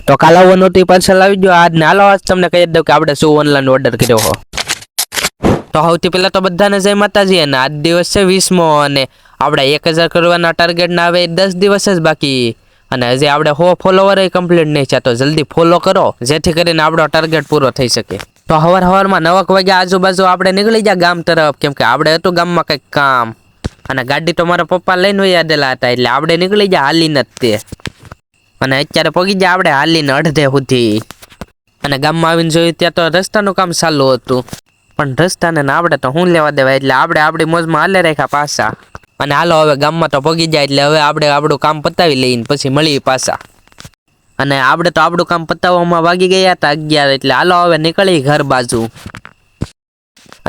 તો કાલ આવવાનું હતું પાર્સલ આવી ગયો આજ ને હાલો આજ તમને કહી દઉં કે આપણે શું ઓનલાઈન ઓર્ડર કર્યો હો. તો સૌથી પહેલા તો બધાને જય માતાજી અને આજ દિવસ છે 20મો અને આપણે 1000 કરવાના ટાર્ગેટ ના આવે 10 દિવસ જ બાકી અને હજી આપણે 100 ફોલોવર કમ્પ્લીટ નહીં છે તો જલ્દી ફોલો કરો જેથી કરીને આપણો ટાર્ગેટ પૂરો થઈ શકે. તો સવારમાં 9 વાગ્યા આજુબાજુ આપણે નીકળી ગયા ગામ તરફ કેમ કે આપણે હતું ગામમાં કંઈક કામ અને ગાડી તો મારા પપ્પા લઈને વયાદેલા હતા એટલે આપણે નીકળી ગયા હાલીને જ તે અને અત્યારે પગી ગયા આપણે હાલીને અડધે સુધી અને ગામમાં આવીને જોયું ત્યાં તો રસ્તાનું કામ ચાલુ હતું પણ રસ્તાને આપણે તો શું લેવા દેવાય એટલે આપણે આપણી મોજમાં હાલે રાખ્યા પાછા અને હાલો હવે ગામમાં તો પગી જાય એટલે હવે આપણે આપણું કામ પતાવી લઈને પછી મળીએ પાછા અને આપણે તો આપણું કામ પતાવવામાં વાગી ગયા હતા 11 એટલે હાલો હવે નીકળી ઘર બાજુ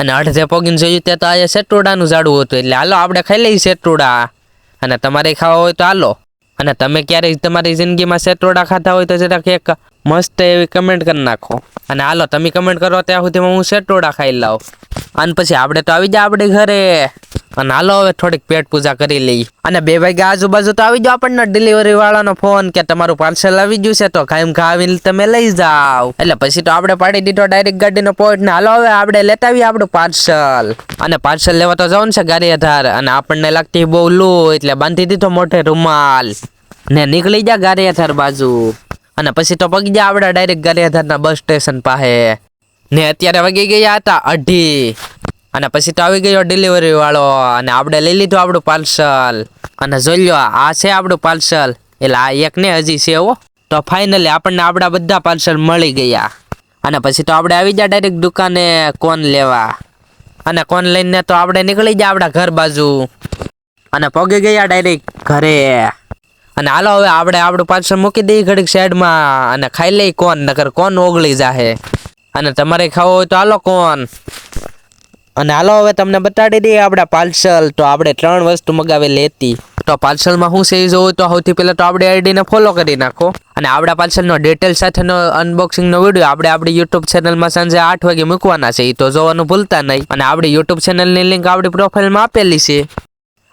અને અડધે પગીને જોયું ત્યાં તો આજે સેટુડાનું ઝાડવું હતું એટલે હાલો આપણે ખાઈ લઈએ સેટુડા અને તમારે ખાવા હોય તો હાલો અને તમે ક્યારેય તમારી જિંદગીમાં સેટોડા ખાધા હોય તો જરાક એક મસ્ત એવી કમેન્ટ કરી નાખો અને હાલો તમે કમેન્ટ કરો ત્યાં સુધીમાં હું સેટોડા ખાઈ લઉં અને પછી આપણે તો આવી જાય આપણે ઘરે અને હાલો હવે થોડીક પેટ પૂજા કરી લઈ અને 2 વાગ્યા આજુબાજુ તો આવી જાઓ આપણને ડિલિવરી વાળાનો ફોન કે તમારું પાર્સલ આવી ગયું છે તો કાયમ આવીને તમે લઈ જાઓ એટલે પછી તો આપણે પાડી દીધો ડાયરેક્ટ ગાડીનો પોઈન્ટ ને હાલો હવે આપણે લેતા આવીએ આપણું પાર્સલ અને પાર્સલ લેવા તો જવાનું છે ગાડી આધાર અને આપણને લાગતી બહુ લૂ એટલે બાંધી દીધો મોઢે રૂમાલ ને નીકળી જા ગાડી આધાર બાજુ અને પછી તો પગી જા આપણે ડાયરેક્ટ ગાડી આધારના બસ સ્ટેશન પાસે ને અત્યારે વાગી ગયા હતા 2:30 અને પછી તો આવી ગયો ડિલિવરી વાળો અને આપણે લઈ લીધું આપણું પાર્સલ અને જોઈ લો આ છે આપણું પાર્સલ એટલે આ એક ને હજી છે હો તો ફાઇનલી આપણને આપણા બધા પાર્સલ મળી ગયા અને પછી તો આપણે આવી ગયા ડાયરેક્ટ દુકાને કોન લેવા અને કોન લઈને તો આપણે નીકળી ગયા આપણા ઘર બાજુ અને પગી ગયા ડાયરેક્ટ ઘરે અને હાલો હવે આપણે આપણું પાર્સલ મૂકી દઈએ ઘડીક સાઈડમાં અને ખાઈ લઈ કોન નકર કોન ઓગળી જાહે અને તમારે ખાવો હોય તો હાલો કોન અને હાલો હવે તમને બતાડી દઈએ આપણા પાર્સલ તો આપણે 3 વસ્તુ મગાવેલી હતી તો પાર્સલમાં શું છે જોવું તો સૌથી પહેલાં તો આપણે આઈડીને ફોલો કરી નાખો અને આપણા પાર્સલનો ડિટેલ સાથેનો અનબોક્સિંગનો વિડીયો આપણે આપણી યુટ્યુબ ચેનલમાં સાંજે 8 વાગે મૂકવાના છે એ તો જોવાનું ભૂલતા નહીં અને આપણી યુટ્યુબ ચેનલની લિંક આપણી પ્રોફાઇલમાં આપેલી છે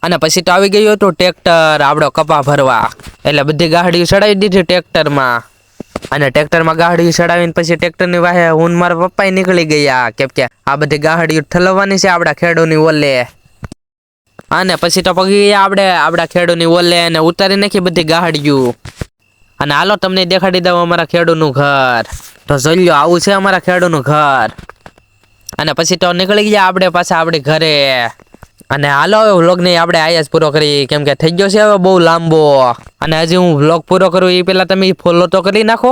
અને પછી તો આવી ગયું હતું ટ્રેક્ટર આપણો કપા ભરવા એટલે બધી ગાડીઓ ચડાવી દીધી ટ્રેક્ટરમાં અને ટ્રેક્ટરમાં ગાડીઓ ચડાવીને પછી ટ્રેક્ટરની વાહે હું મારા પપ્પાએ નીકળી ગયા કેમ કે આ બધી ગાડીઓ ઠલવવાની છે આપણા ખેડૂની ઓલે અને પછી તો પગી આપણે આપણા ખેડૂની ઓલે અને ઉતારી નાખી બધી ગાડીઓ અને હાલો તમને દેખાડી દઉં અમારા ખેડૂનું ઘર તો જોઈ લો આવું છે અમારા ખેડૂનું ઘર અને પછી તો નીકળી ગયા આપણે પાછા આપણી ઘરે અને હાલો હવે વ્લોગને આપણે આયા જ પૂરો કરી કેમ કે થઈ ગયો છે હવે બહુ લાંબો અને હજી હું વ્લોગ પૂરો કરું એ પહેલાં તમે ફોલો તો કરી નાખો